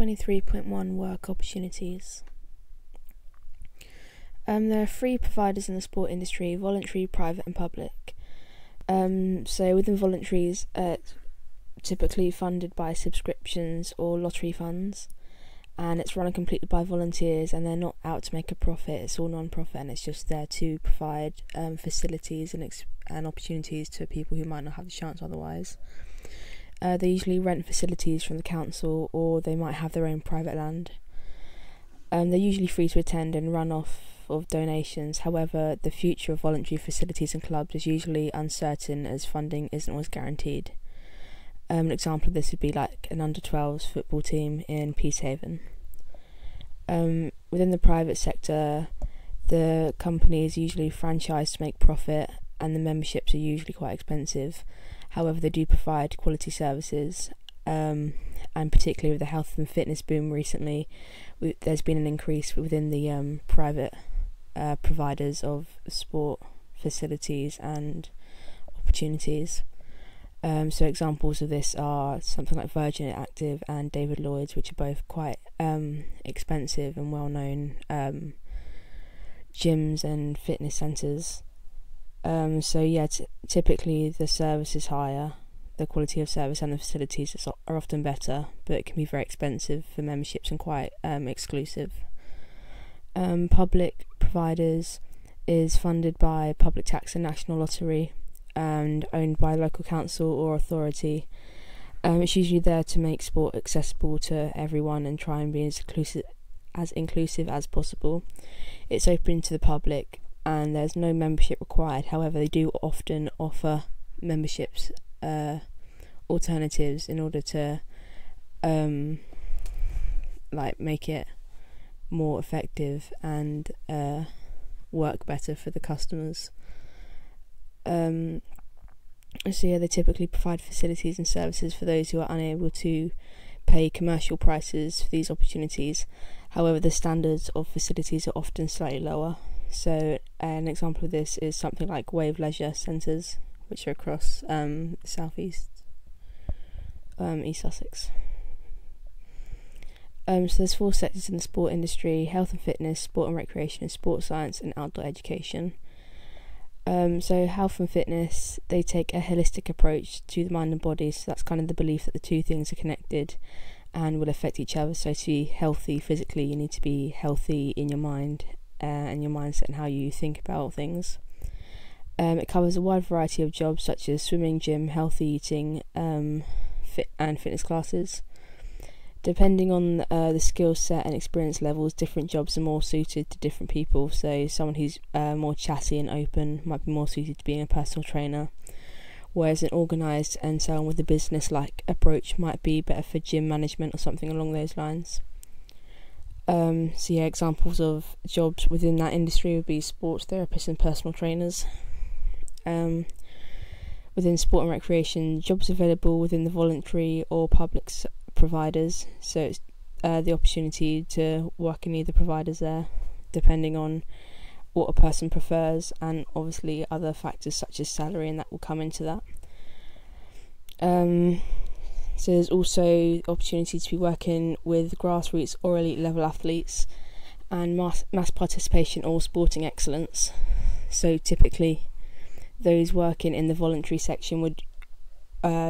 23.1 Work opportunities. There are three providers in the sport industry: voluntary, private and public. So within voluntaries, typically funded by subscriptions or lottery funds, and it's run and completed by volunteers, and they're not out to make a profit. It's all non-profit, and it's just there to provide facilities and opportunities to people who might not have the chance otherwise. They usually rent facilities from the council, or they might have their own private land. They're usually free to attend and run off of donations. However, the future of voluntary facilities and clubs is usually uncertain, as funding isn't always guaranteed. An example of this would be like an under-12s football team in Peacehaven. Within the private sector, the company is usually franchised to make profit, and the memberships are usually quite expensive. However, they do provide quality services, and particularly with the health and fitness boom recently, there's been an increase within the private providers of sport facilities and opportunities. So examples of this are something like Virgin Active and David Lloyd's, which are both quite expensive and well-known gyms and fitness centres. So yeah, typically the service is higher, the quality of service and the facilities are often better, but it can be very expensive for memberships and quite exclusive. Public providers is funded by public tax and national lottery, and owned by local council or authority. It's usually there to make sport accessible to everyone and try and be as inclusive as possible. It's open to the public and there's no membership required. However, they do often offer memberships alternatives in order to make it more effective and work better for the customers. So yeah, they typically provide facilities and services for those who are unable to pay commercial prices for these opportunities. However, the standards of facilities are often slightly lower. So an example of this is something like Wave Leisure Centres, which are across the southeast, East Sussex. So there's four sectors in the sport industry: health and fitness, sport and recreation, sports science and outdoor education. So health and fitness, they take a holistic approach to the mind and body, so that's kind of the belief that the two things are connected and will affect each other. So to be healthy physically, you need to be healthy in your mind and your mindset and how you think about things. It covers a wide variety of jobs such as swimming, gym, healthy eating, and fitness classes. Depending on the skill set and experience levels, different jobs are more suited to different people. So someone who's more chatty and open might be more suited to being a personal trainer, whereas an organised and someone with a business-like approach might be better for gym management or something along those lines. So yeah, examples of jobs within that industry would be sports therapists and personal trainers. Within sport and recreation, jobs available within the voluntary or public providers, so it's the opportunity to work in either providers there, depending on what a person prefers, and obviously other factors such as salary, and that will come into that. So there's also opportunity to be working with grassroots or elite level athletes, and mass participation or sporting excellence. So typically those working in the voluntary section would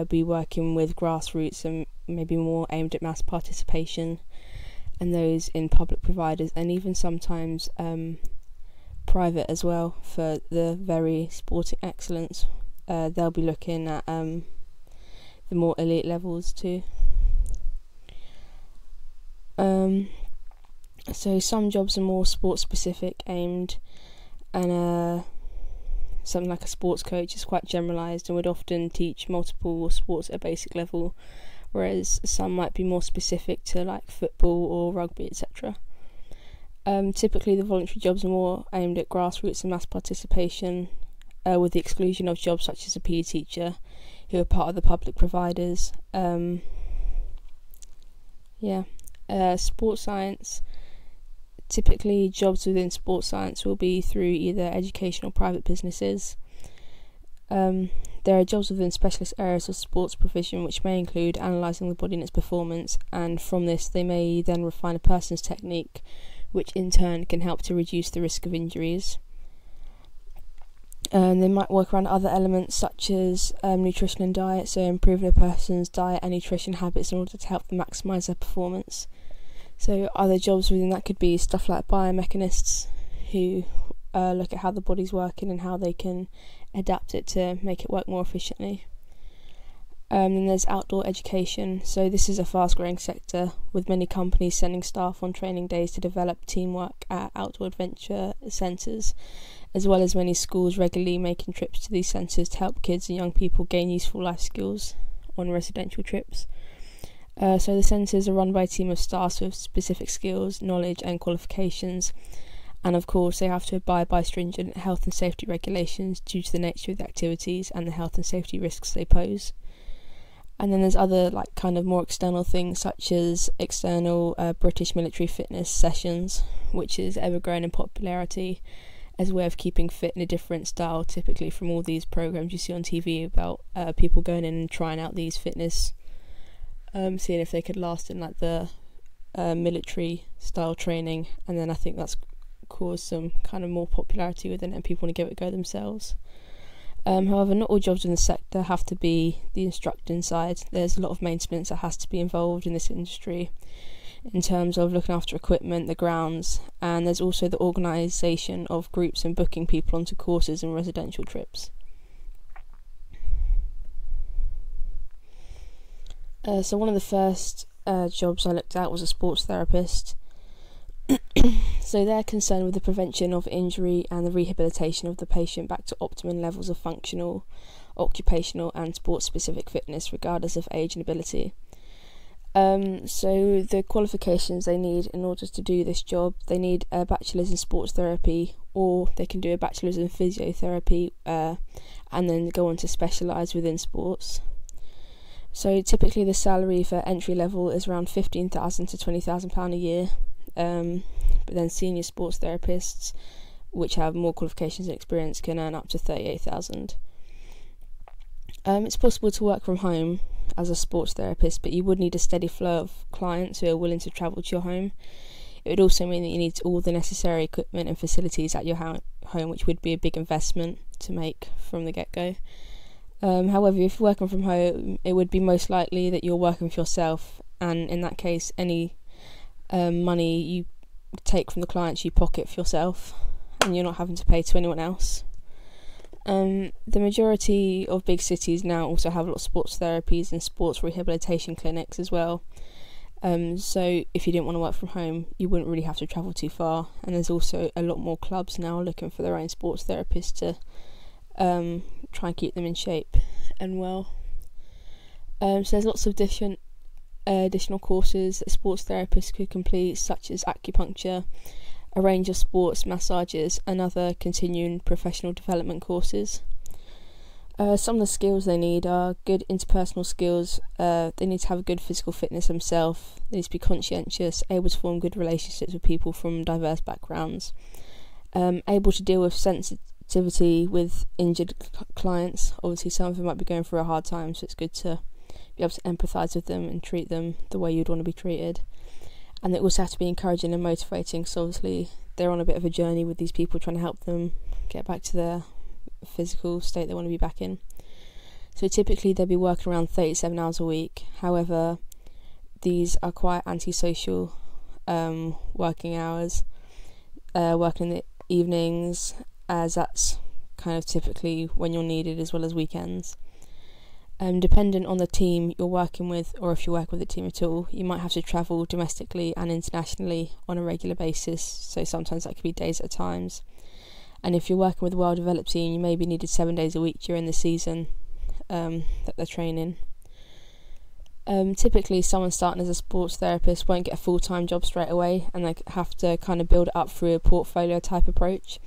be working with grassroots and maybe more aimed at mass participation, and those in public providers and even sometimes private as well for the very sporting excellence. They'll be looking at the more elite levels too. So some jobs are more sports specific aimed, and something like a sports coach is quite generalised and would often teach multiple sports at a basic level, whereas some might be more specific to like football or rugby, etc. Typically the voluntary jobs are more aimed at grassroots and mass participation, with the exclusion of jobs such as a PE teacher, who are part of the public providers. Sports science, typically jobs within sports science will be through either education or private businesses. There are jobs within specialist areas of sports provision which may include analysing the body and its performance, and from this they may then refine a person's technique, which in turn can help to reduce the risk of injuries. They might work around other elements such as nutrition and diet, so improving a person's diet and nutrition habits in order to help them maximise their performance. So other jobs within that could be stuff like biomechanists, who look at how the body's working and how they can adapt it to make it work more efficiently. Then there's outdoor education. So this is a fast growing sector, with many companies sending staff on training days to develop teamwork at outdoor adventure centres, as well as many schools regularly making trips to these centres to help kids and young people gain useful life skills on residential trips. So the centres are run by a team of staff with specific skills, knowledge and qualifications, and of course they have to abide by stringent health and safety regulations due to the nature of the activities and the health and safety risks they pose. And then there's other kind of more external things, such as external British military fitness sessions, which is ever growing in popularity as a way of keeping fit in a different style, typically from all these programs you see on TV about people going in and trying out these fitness, seeing if they could last in the military style training, and then I think that's caused some kind of more popularity within it and people want to give it a go themselves. However, not all jobs in the sector have to be the instructing side. There's a lot of maintenance that has to be involved in this industry in terms of looking after equipment, the grounds, and there's also the organisation of groups and booking people onto courses and residential trips. So one of the first jobs I looked at was a sports therapist. So they're concerned with the prevention of injury and the rehabilitation of the patient back to optimum levels of functional, occupational and sport-specific fitness, regardless of age and ability. So the qualifications they need in order to do this job, they need a bachelor's in sports therapy, or they can do a bachelor's in physiotherapy and then go on to specialise within sports. So typically the salary for entry level is around £15,000 to £20,000 a year. But then senior sports therapists, which have more qualifications and experience, can earn up to £38,000. It's possible to work from home as a sports therapist, but you would need a steady flow of clients who are willing to travel to your home. It would also mean that you need all the necessary equipment and facilities at your home, which would be a big investment to make from the get-go. However, if you're working from home, it would be most likely that you're working for yourself, and in that case, any money you take from the clients you pocket for yourself, and you're not having to pay to anyone else. The majority of big cities now also have a lot of sports therapies and sports rehabilitation clinics as well. So if you didn't want to work from home, you wouldn't really have to travel too far, and there's also a lot more clubs now looking for their own sports therapists to try and keep them in shape and well. So there's lots of different additional courses that sports therapists could complete, such as acupuncture, a range of sports massages and other continuing professional development courses. Some of the skills they need are good interpersonal skills. They need to have a good physical fitness themselves. They need to be conscientious, able to form good relationships with people from diverse backgrounds, able to deal with sensitivity with injured clients. Obviously some of them might be going through a hard time, so it's good to be able to empathise with them and treat them the way you'd want to be treated. And they also have to be encouraging and motivating, so obviously they're on a bit of a journey with these people, trying to help them get back to their physical state they want to be back in. So typically they'll be working around 37 hours a week. However, these are quite antisocial working hours, working in the evenings, as that's kind of typically when you're needed, as well as weekends. Dependent on the team you're working with, or if you work with a team at all, you might have to travel domestically and internationally on a regular basis, so sometimes that could be days at times. And if you're working with a well-developed team, you may be needed 7 days a week during the season that they're training. Typically someone starting as a sports therapist won't get a full-time job straight away, and they have to kind of build it up through a portfolio type approach,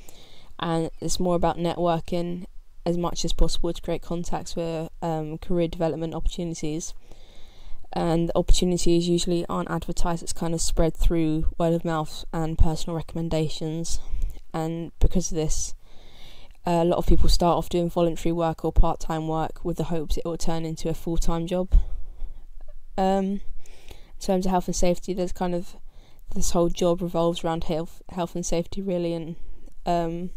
and it's more about networking as much as possible to create contacts for career development opportunities. And the opportunities usually aren't advertised, it's kind of spread through word of mouth and personal recommendations. And because of this, A lot of people start off doing voluntary work or part-time work with the hopes it will turn into a full-time job. In terms of health and safety, there's kind of this whole job revolves around health and safety really, and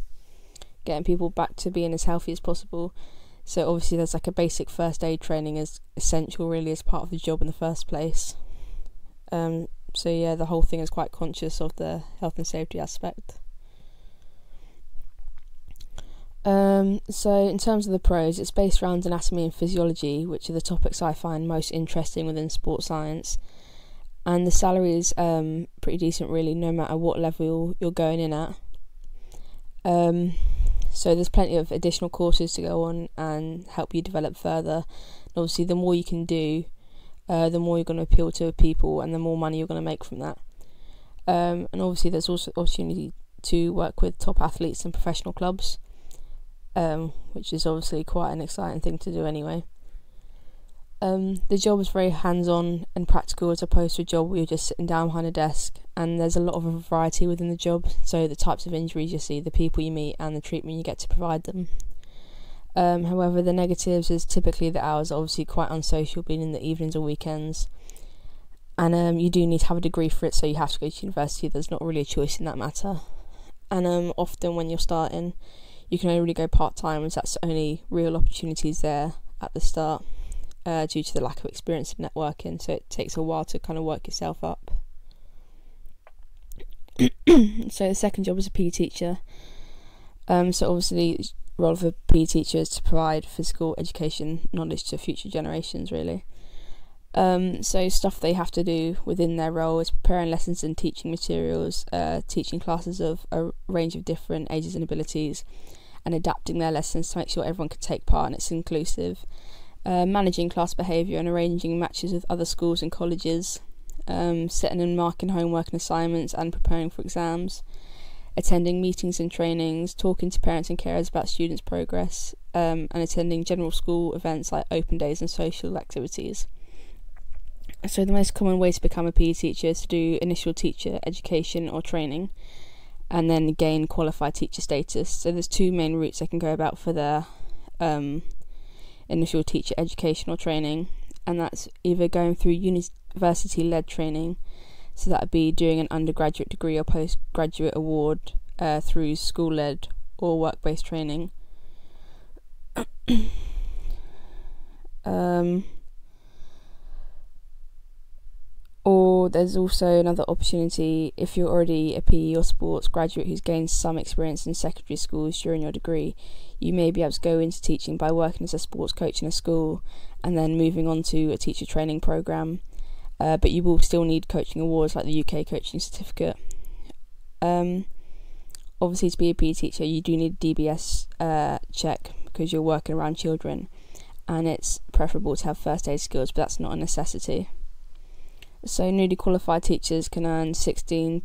getting people back to being as healthy as possible. So obviously there's like a basic first aid training is essential really as part of the job in the first place. So yeah, the whole thing is quite conscious of the health and safety aspect. So in terms of the pros, it's based around anatomy and physiology, which are the topics I find most interesting within sports science. And the salary is pretty decent really, no matter what level you're going in at. So there's plenty of additional courses to go on and help you develop further. And obviously the more you can do, the more you're going to appeal to people and the more money you're going to make from that. And obviously there's also opportunity to work with top athletes and professional clubs, which is obviously quite an exciting thing to do anyway. The job is very hands-on and practical as opposed to a job where you're just sitting down behind a desk, and there's a lot of variety within the job, so the types of injuries you see, the people you meet and the treatment you get to provide them. However, the negatives is typically the hours are obviously quite unsocial, being in the evenings or weekends, and you do need to have a degree for it, so you have to go to university. There's not really a choice in that matter, and often when you're starting you can only really go part-time, as that's the only real opportunities there at the start, due to the lack of experience in networking, so it takes a while to kind of work yourself up. So the second job is a PE teacher. So obviously the role of a PE teacher is to provide physical education knowledge to future generations really. So stuff they have to do within their role is preparing lessons and teaching materials, teaching classes of a range of different ages and abilities, and adapting their lessons to make sure everyone can take part and it's inclusive. Managing class behaviour and arranging matches with other schools and colleges, setting and marking homework and assignments and preparing for exams, attending meetings and trainings, talking to parents and carers about students' progress, and attending general school events like open days and social activities. So the most common way to become a PE teacher is to do initial teacher education or training and then gain qualified teacher status. So there's two main routes they can go about for their initial teacher education or training, and that's either going through university-led training, so that would be doing an undergraduate degree or postgraduate award through school-led or work-based training. Or there's also another opportunity if you're already a PE or sports graduate who's gained some experience in secondary schools during your degree. You may be able to go into teaching by working as a sports coach in a school and then moving on to a teacher training programme, but you will still need coaching awards like the UK Coaching Certificate. Obviously to be a PE teacher you do need a DBS check because you're working around children, and it's preferable to have first aid skills, but that's not a necessity. So newly qualified teachers can earn $16,250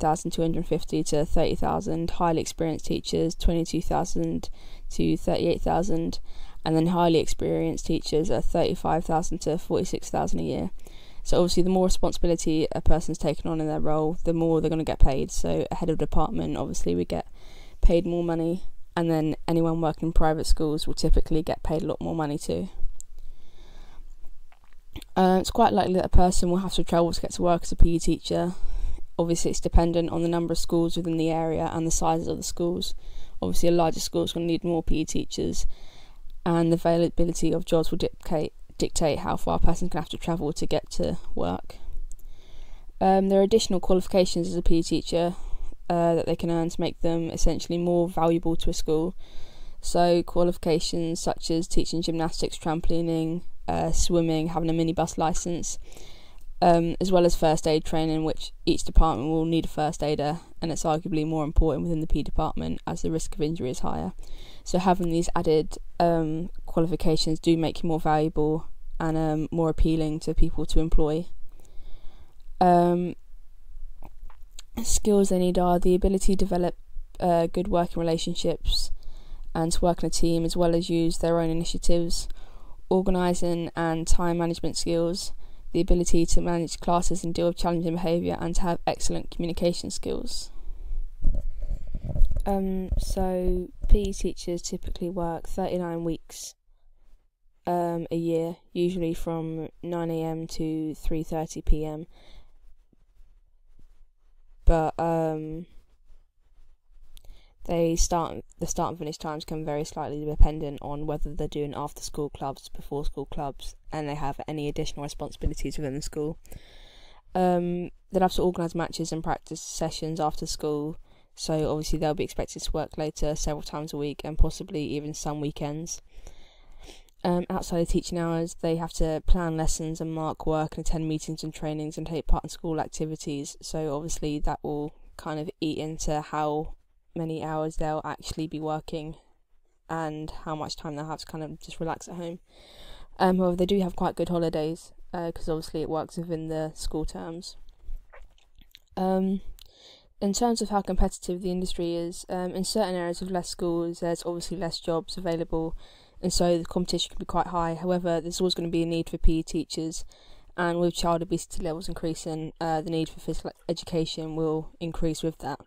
to $30,000, highly experienced teachers $22,000 to $38,000, and then highly experienced teachers are $35,000 to $46,000 a year. So obviously the more responsibility a person's taken on in their role, the more they're going to get paid. So a head of department obviously we get paid more money, and then anyone working in private schools will typically get paid a lot more money too. It's quite likely that a person will have to travel to get to work as a PE teacher. Obviously it's dependent on the number of schools within the area and the sizes of the schools. Obviously a larger school is going to need more PE teachers, and the availability of jobs will dictate how far a person can have to travel to get to work. There are additional qualifications as a PE teacher that they can earn to make them essentially more valuable to a school. So qualifications such as teaching gymnastics, trampolining, swimming, having a minibus licence, as well as first aid training, which each department will need a first aider, and it's arguably more important within the PE department as the risk of injury is higher. So having these added qualifications do make you more valuable and more appealing to people to employ. Skills they need are the ability to develop good working relationships and to work in a team, as well as use their own initiatives, organising and time management skills, the ability to manage classes and deal with challenging behaviour, and to have excellent communication skills. So PE teachers typically work 39 weeks a year, usually from 9 a.m. to 3:30 p.m. But the start and finish times can vary slightly dependent on whether they're doing after school clubs, before school clubs, and they have any additional responsibilities within the school. They'll have to organise matches and practice sessions after school, so obviously they'll be expected to work later several times a week and possibly even some weekends. Outside of teaching hours, they have to plan lessons and mark work and attend meetings and trainings and take part in school activities, so obviously that will kind of eat into how many hours they'll actually be working and how much time they'll have to kind of just relax at home. However, they do have quite good holidays because obviously it works within the school terms. In terms of how competitive the industry is, in certain areas with less schools, there's obviously less jobs available, and so the competition can be quite high. However, there's always going to be a need for PE teachers, and with child obesity levels increasing, the need for physical education will increase with that,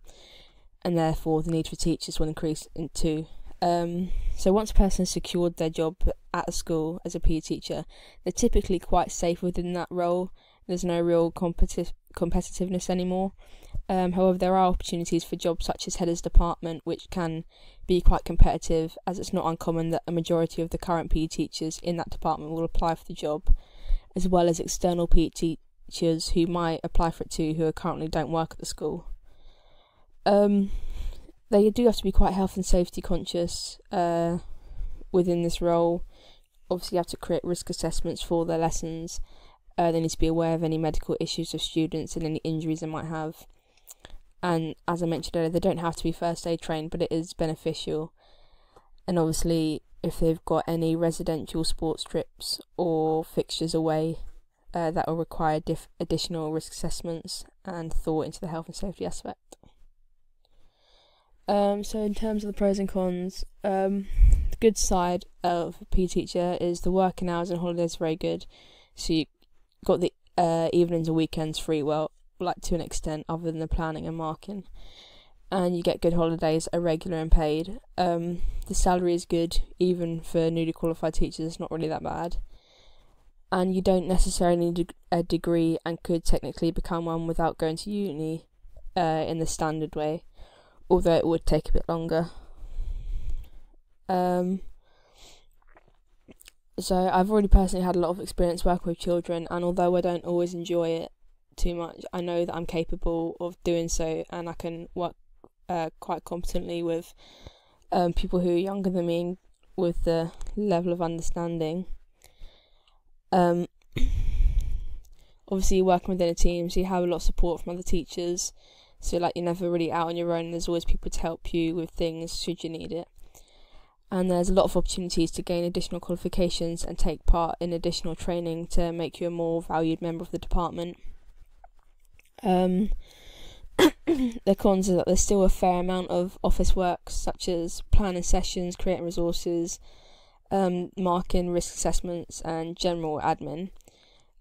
and therefore the need for teachers will increase too. So once a person has secured their job at a school as a PE teacher, they're typically quite safe within that role. There's no real competitiveness anymore. However, there are opportunities for jobs such as headers department, which can be quite competitive, as it's not uncommon that a majority of the current PE teachers in that department will apply for the job, as well as external PE teachers who might apply for it too, who currently don't work at the school. They do have to be quite health and safety conscious within this role. Obviously, you have to create risk assessments for their lessons. They need to be aware of any medical issues of students and any injuries they might have. And as I mentioned earlier, they don't have to be first aid trained, but it is beneficial. And obviously, if they've got any residential sports trips or fixtures away, that will require additional risk assessments and thought into the health and safety aspect. So in terms of the pros and cons, the good side of a PE teacher is the working hours and holidays are very good. So you got the evenings and weekends free, well, like to an extent, other than the planning and marking, and you get good holidays, are regular and paid. The salary is good, even for newly qualified teachers. It's not really that bad, and you don't necessarily need a degree and could technically become one without going to uni in the standard way, although it would take a bit longer. So I've already personally had a lot of experience working with children, and although I don't always enjoy it too much, I know that I'm capable of doing so, and I can work quite competently with people who are younger than me with the level of understanding. Obviously, working within a team, so you have a lot of support from other teachers, so like you're never really out on your own. There's always people to help you with things should you need it. And there's a lot of opportunities to gain additional qualifications and take part in additional training to make you a more valued member of the department. The cons are that there's still a fair amount of office work, such as planning sessions, creating resources, marking risk assessments, and general admin.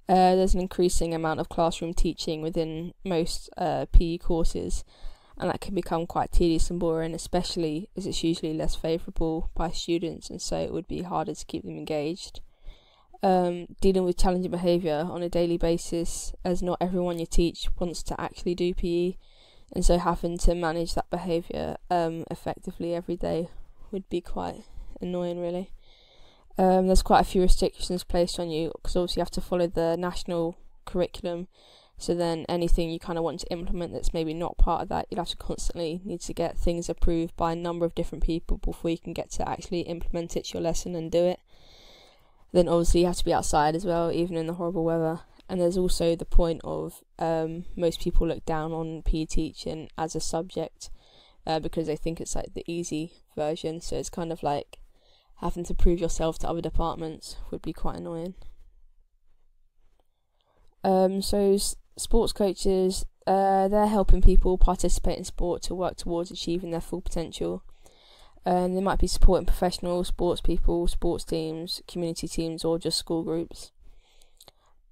There's an increasing amount of classroom teaching within most PE courses, and that can become quite tedious and boring, especially as it's usually less favourable by students, and so it would be harder to keep them engaged. Dealing with challenging behaviour on a daily basis, as not everyone you teach wants to actually do PE, and so having to manage that behaviour effectively every day would be quite annoying, really. There's quite a few restrictions placed on you, because obviously you have to follow the national curriculum, so then anything you kind of want to implement that's maybe not part of that, you'll have to constantly need to get things approved by a number of different people before you can get to actually implement it to your lesson and do it. Then obviously you have to be outside as well, even in the horrible weather. And there's also the point of most people look down on PE teaching as a subject because they think it's like the easy version, so it's kind of like having to prove yourself to other departments would be quite annoying. So sports coaches, they're helping people participate in sport to work towards achieving their full potential. They might be supporting professional sports people, sports teams, community teams, or just school groups.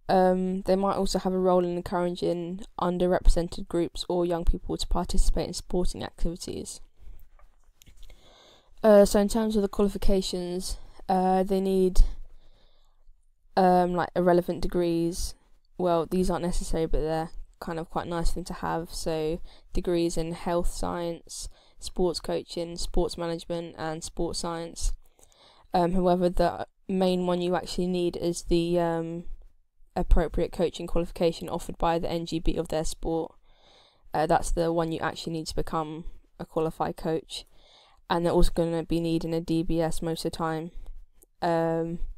They might also have a role in encouraging underrepresented groups or young people to participate in sporting activities. So in terms of the qualifications, they need like irrelevant degrees. Well, these aren't necessary, but they're kind of quite nice thing to have. So degrees in health science, sports coaching, sports management, and sports science. However, the main one you actually need is the appropriate coaching qualification offered by the NGB of their sport. That's the one you actually need to become a qualified coach. And they're also going to be needing a DBS most of the time,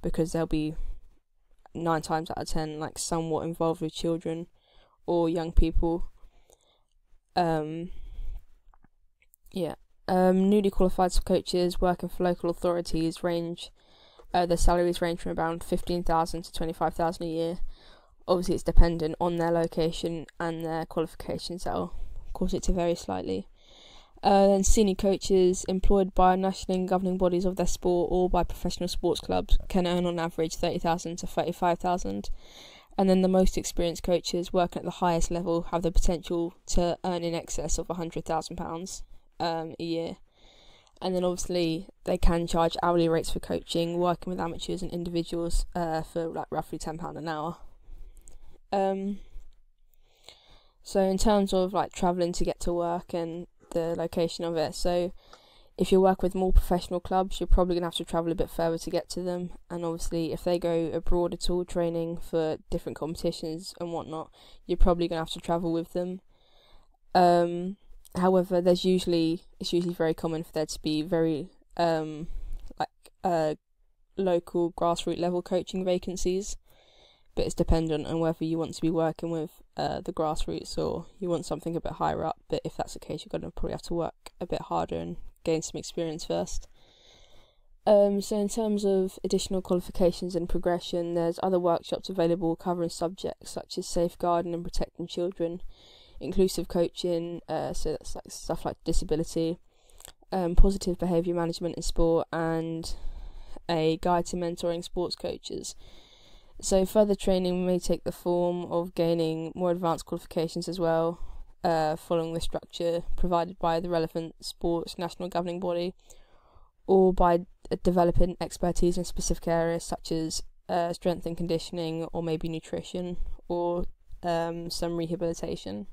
because they'll be 9 times out of 10 like somewhat involved with children or young people. Newly qualified coaches working for local authorities their salaries range from around 15,000 to 25,000 a year. Obviously, it's dependent on their location and their qualifications. That'll cause it to vary slightly. Then senior coaches employed by national governing bodies of their sport or by professional sports clubs can earn on average 30,000 to 35,000. And then the most experienced coaches working at the highest level have the potential to earn in excess of £100,000 a year. And then obviously they can charge hourly rates for coaching, working with amateurs and individuals for like roughly £10 an hour. So in terms of like travelling to get to work and the location of it, so if you work with more professional clubs, you're probably going to have to travel a bit further to get to them. And obviously if they go abroad at all training for different competitions and whatnot, you're probably going to have to travel with them. However, it's usually very common for there to be very local grassroots level coaching vacancies, but it's dependent on whether you want to be working with the grassroots or you want something a bit higher up. But if that's the case, you're going to probably have to work a bit harder and gain some experience first. So in terms of additional qualifications and progression, there's other workshops available covering subjects such as safeguarding and protecting children, inclusive coaching, so that's like stuff like disability, positive behaviour management in sport, and a guide to mentoring sports coaches. So further training may take the form of gaining more advanced qualifications as well, following the structure provided by the relevant sports national governing body, or by developing expertise in specific areas such as strength and conditioning, or maybe nutrition, or some rehabilitation.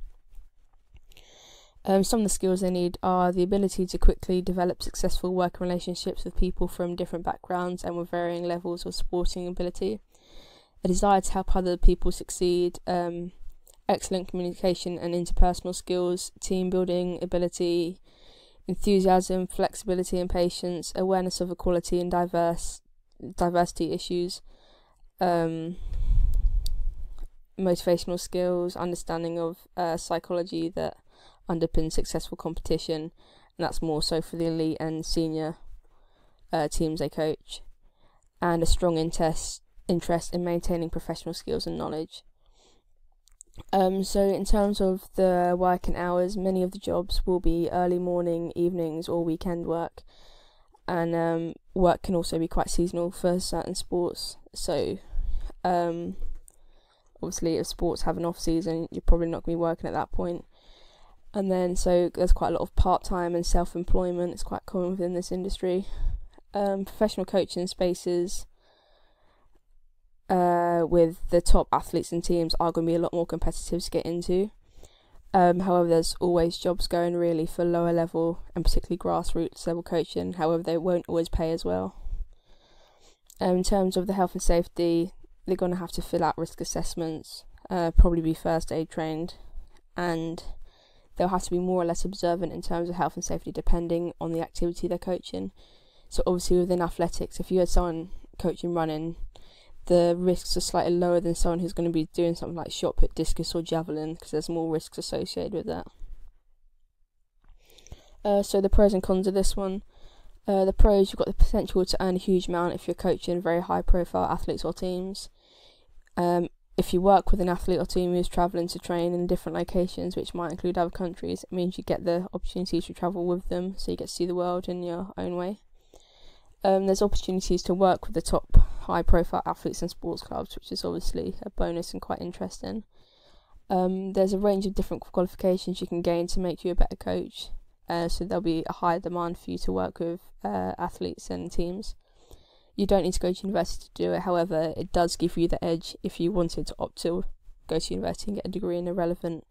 Some of the skills they need are the ability to quickly develop successful working relationships with people from different backgrounds and with varying levels of sporting ability, a desire to help other people succeed, excellent communication and interpersonal skills, team building ability, enthusiasm, flexibility and patience, awareness of equality and diversity issues, motivational skills, understanding of psychology that underpins successful competition, and that's more so for the elite and senior teams they coach, and a strong interest in maintaining professional skills and knowledge. So in terms of the working hours, many of the jobs will be early morning, evenings or weekend work, and work can also be quite seasonal for certain sports. So obviously if sports have an off season, you're probably not going to be working at that point. And then so there's quite a lot of part-time and self-employment. It's quite common within this industry. Professional coaching spaces with the top athletes and teams are going to be a lot more competitive to get into. However, there's always jobs going really for lower level and particularly grassroots level coaching. However, they won't always pay as well. In terms of the health and safety, they're going to have to fill out risk assessments, probably be first aid trained, and they'll have to be more or less observant in terms of health and safety depending on the activity they're coaching. So obviously within athletics, if you had someone coaching running, the risks are slightly lower than someone who's going to be doing something like shot put, discus or javelin, because there's more risks associated with that. So the pros and cons of this one. The pros, you've got the potential to earn a huge amount if you're coaching very high profile athletes or teams. If you work with an athlete or team who's travelling to train in different locations, which might include other countries, it means you get the opportunity to travel with them, so you get to see the world in your own way. There's opportunities to work with the top high profile athletes and sports clubs, which is obviously a bonus and quite interesting. There's a range of different qualifications you can gain to make you a better coach. so there'll be a higher demand for you to work with athletes and teams. You don't need to go to university to do it, however, it does give you the edge if you wanted to opt to go to university and get a degree in a relevant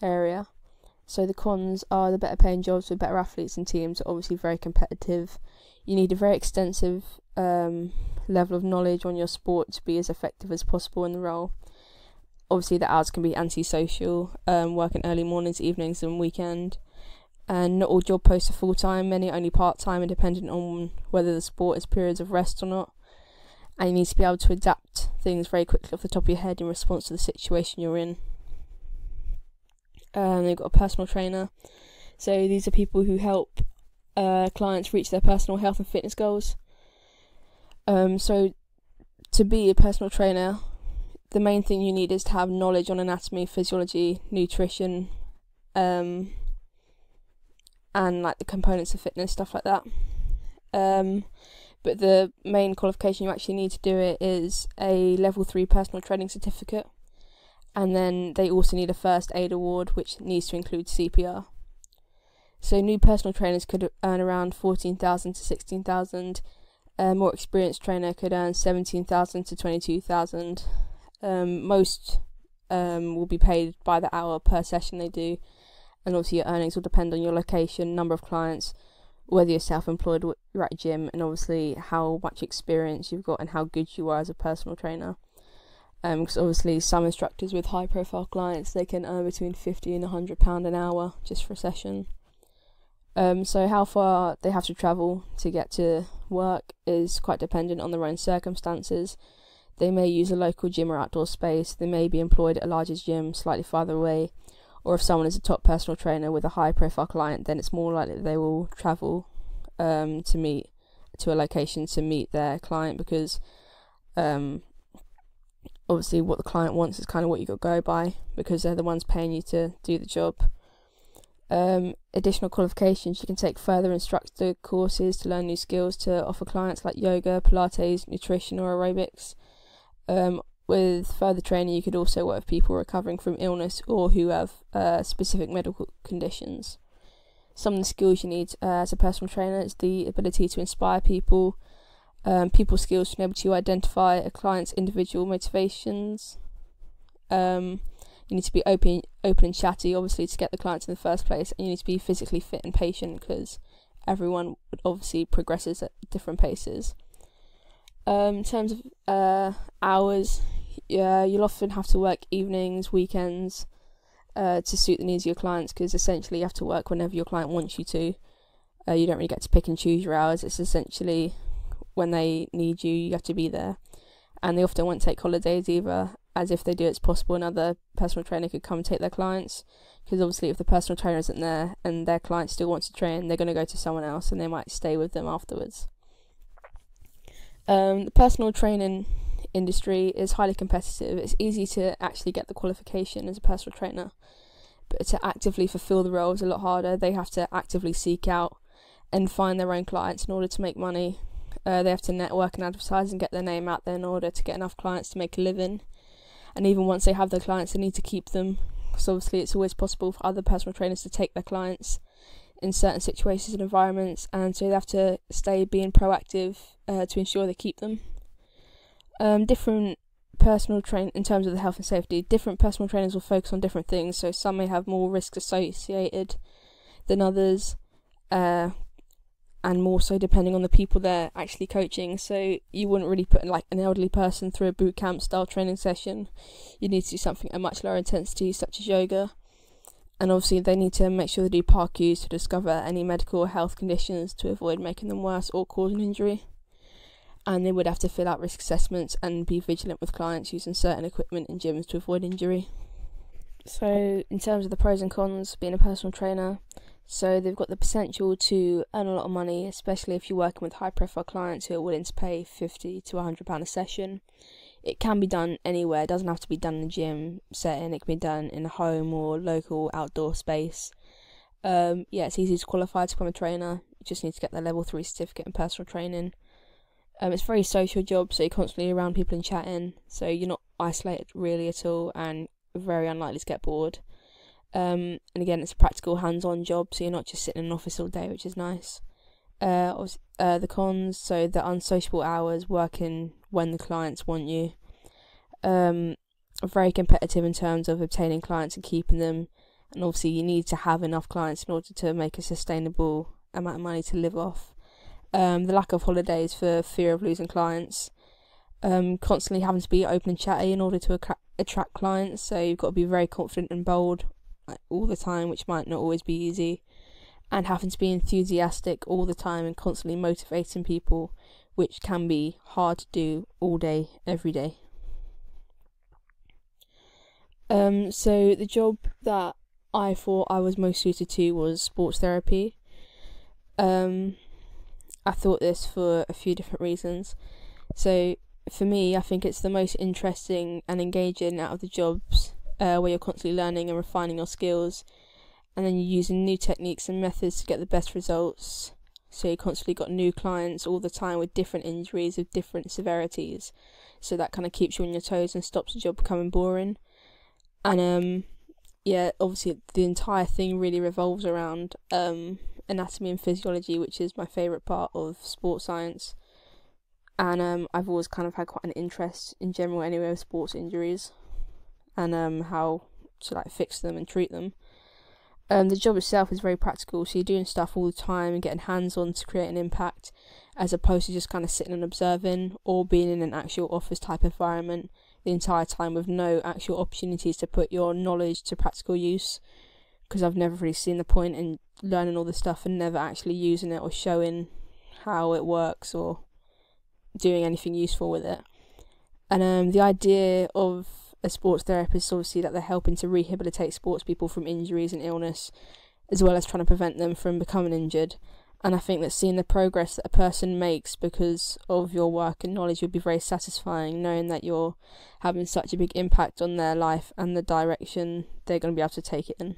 area. So the cons are the better paying jobs with better athletes and teams are obviously very competitive. You need a very extensive level of knowledge on your sport to be as effective as possible in the role. Obviously the hours can be antisocial, working early mornings, evenings and weekend. And not all job posts are full-time, many are only part-time and dependent on whether the sport has periods of rest or not. And you need to be able to adapt things very quickly off the top of your head in response to the situation you're in. They've got a personal trainer. So these are people who help clients reach their personal health and fitness goals. So to be a personal trainer, the main thing you need is to have knowledge on anatomy, physiology, nutrition, and like the components of fitness, stuff like that. But the main qualification you actually need to do it is a level 3 personal training certificate, and then they also need a first aid award which needs to include CPR. So new personal trainers could earn around 14,000 to 16,000. A more experienced trainer could earn 17,000 to 22,000. Most will be paid by the hour per session they do, and obviously your earnings will depend on your location, number of clients, whether you're self-employed or you're at a gym, and obviously how much experience you've got and how good you are as a personal trainer. Because obviously some instructors with high profile clients, they can earn between £50 and £100 an hour just for a session. So how far they have to travel to get to work is quite dependent on their own circumstances. They may use a local gym or outdoor space, they may be employed at a larger gym slightly farther away, or if someone is a top personal trainer with a high profile client, then it's more likely that they will travel to a location to meet their client, because obviously what the client wants is kind of what you got to go by, because they're the ones paying you to do the job. Additional qualifications, you can take further instructor courses to learn new skills to offer clients like yoga, Pilates, nutrition or aerobics. With further training, you could also work with people recovering from illness or who have specific medical conditions. Some of the skills you need as a personal trainer is the ability to inspire people, people skills to be able to identify a client's individual motivations. You need to be open and chatty, obviously, to get the clients in the first place, and you need to be physically fit and patient, because everyone obviously progresses at different paces. In terms of hours, you'll often have to work evenings, weekends, to suit the needs of your clients, because essentially you have to work whenever your client wants you to. You don't really get to pick and choose your hours. It's essentially when they need you, you have to be there. And they often won't take holidays either, as if they do, it's possible another personal trainer could come and take their clients, because obviously if the personal trainer isn't there and their client still wants to train, they're going to go to someone else and they might stay with them afterwards. The personal training industry is highly competitive. It's easy to actually get the qualification as a personal trainer, but to actively fulfill the role is a lot harder. They have to actively seek out and find their own clients in order to make money. They have to network and advertise and get their name out there in order to get enough clients to make a living. And even once they have their clients, they need to keep them, because obviously it's always possible for other personal trainers to take their clients in certain situations and environments, and so they have to stay being proactive to ensure they keep them. Different personal in terms of the health and safety, different personal trainers will focus on different things, so some may have more risks associated than others, and more so depending on the people they're actually coaching. So you wouldn't really put like an elderly person through a boot camp style training session. You need to do something at much lower intensity, such as yoga. And obviously they need to make sure they do PARQs to discover any medical or health conditions to avoid making them worse or causing injury. And they would have to fill out risk assessments and be vigilant with clients using certain equipment in gyms to avoid injury. So in terms of the pros and cons being a personal trainer, so they've got the potential to earn a lot of money, especially if you're working with high profile clients who are willing to pay £50 to £100 a session. It can be done anywhere. It doesn't have to be done in a gym setting. It can be done in a home or local outdoor space. It's easy to qualify to become a trainer. You just need to get the level 3 certificate in personal training. It's a very social job, so you're constantly around people and chatting, so you're not isolated really at all, and very unlikely to get bored. And again, it's a practical hands-on job, so you're not just sitting in an office all day, which is nice. The cons, so the unsociable hours, working when the clients want you. Very competitive in terms of obtaining clients and keeping them, and obviously you need to have enough clients in order to make a sustainable amount of money to live off. The lack of holidays for fear of losing clients. Constantly having to be open and chatty in order to attract clients, so you've got to be very confident and bold all the time, which might not always be easy, and having to be enthusiastic all the time and constantly motivating people, which can be hard to do all day, every day. So the job that I thought I was most suited to was sports therapy. I thought this for a few different reasons. So for me, I think it's the most interesting and engaging out of the jobs, where you're constantly learning and refining your skills, and then you're using new techniques and methods to get the best results. So you constantly got new clients all the time with different injuries of different severities, so that kind of keeps you on your toes and stops the job becoming boring. And obviously the entire thing really revolves around anatomy and physiology, which is my favourite part of sports science. And I've always kind of had quite an interest in general anyway with sports injuries, and how to fix them and treat them. The job itself is very practical, so you're doing stuff all the time and getting hands-on to create an impact, as opposed to just kind of sitting and observing or being in an actual office type environment the entire time with no actual opportunities to put your knowledge to practical use, because I've never really seen the point in learning all this stuff and never actually using it or showing how it works or doing anything useful with it. And the idea of a sports therapist is obviously that they're helping to rehabilitate sports people from injuries and illness, as well as trying to prevent them from becoming injured. And I think that seeing the progress that a person makes because of your work and knowledge would be very satisfying, knowing that you're having such a big impact on their life and the direction they're going to be able to take it in.